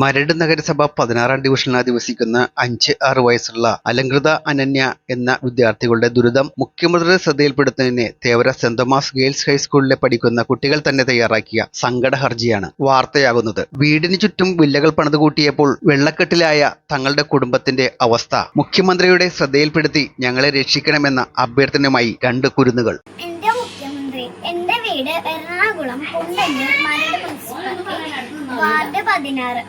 മരട് നഗരസഭ 16-ാം ഡിവിഷനിൽ അധിവസിക്കുന്ന 5-6 വയസ്സുള്ള അലങ്കൃത അനന്യ എന്ന വിദ്യാർത്ഥികളുടെ ദുരിതം മുഖ്യമന്ത്രിയുടെ ശ്രദ്ധയിൽപ്പെടുത്തുന്നതിന് തേവര സെന്റ് തോമസ് ഗേൾസ് ഹൈസ്കൂളിലെ പഠിക്കുന്ന കുട്ടികൾ തന്നെ തയ്യാറാക്കിയ സങ്കട ഹർജിയാണ് വാർത്തയാകുന്നത്. വീടിന് ചുറ്റും വില്ലകൾ പണിതുകൂട്ടിയപ്പോൾ വെള്ളക്കെട്ടിലായ തങ്ങളുടെ കുടുംബത്തിന്റെ അവസ്ഥ മുഖ്യമന്ത്രിയുടെ ശ്രദ്ധയിൽപ്പെടുത്തി ഞങ്ങളെ രക്ഷിക്കണമെന്ന അഭ്യർത്ഥനയുമായി 2 കുരുന്നുകൾ. എന്റെ വീട് എറണാകുളം കുണ്ടന്നൂർ മരട് മുനിസിപ്പാലിറ്റി വാർഡ് 16.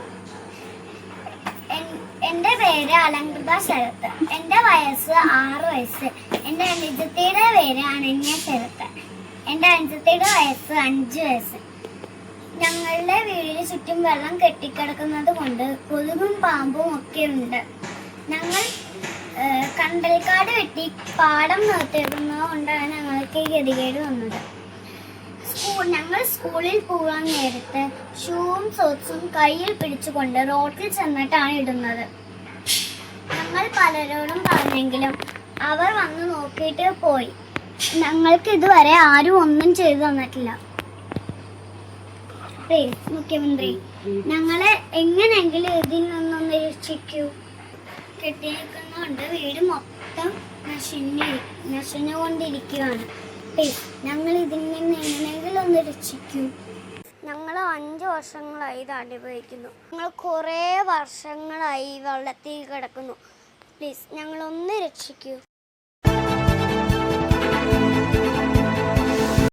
എന്റെ പേര് അലങ്കൃത ശരത്ത്. എന്റെ വയസ്സ് 6 വയസ്സ്. എന്റെ അനുജത്തിയുടെ പേര് അനന്യ ശരത്ത്. എന്റെ അനുജത്തിയുടെ വയസ്സ് 5 വയസ്സ്. ഞങ്ങളുടെ വീടിന് ചുറ്റും വെള്ളം കെട്ടിക്കിടക്കുന്നത് കൊണ്ട് കൊതുകും പാമ്പും ഒക്കെ ഉണ്ട്. ഞങ്ങൾ കണ്ടൽക്കാട് വെട്ടി പാടം നിർത്തിയിടുന്നത് കൊണ്ടാണ് ഞങ്ങൾക്ക് ഗതികേട് വന്നത്. ഞങ്ങൾ സ്കൂളിൽ പോകാൻ നേരത്ത് ഷൂവും സോക്സും കയ്യിൽ പിടിച്ചുകൊണ്ട് റോഡിൽ ചെന്നിട്ടാണ് ഇടുന്നത്. ഞങ്ങൾ പലരോടും പറഞ്ഞെങ്കിലും അവർ വന്ന് നോക്കിയിട്ട് പോയി. ഞങ്ങൾക്ക് ഇതുവരെ ആരും ഒന്നും ചെയ്തു തന്നിട്ടില്ല. മുഖ്യമന്ത്രി, ഞങ്ങളെ എങ്ങനെയെങ്കിലും ഇതിൽ നിന്നൊന്ന് രക്ഷിക്കൂ. കെട്ടിയിരിക്കുന്നതുകൊണ്ട് വീട് മൊത്തം നശിഞ്ഞുകൊണ്ടിരിക്കുകയാണ്. ഞങ്ങൾ ഇതിൽ നിന്ന് എങ്ങനെയെങ്കിലും ഒന്ന് രക്ഷിക്കൂ. ഞങ്ങൾ 5 വർഷങ്ങളായി ഇത് അനുഭവിക്കുന്നു. ഞങ്ങൾ കുറേ വർഷങ്ങളായി വെള്ളത്തിൽ കിടക്കുന്നു. പ്ലീസ് ഞങ്ങളൊന്ന് രക്ഷിക്കൂ.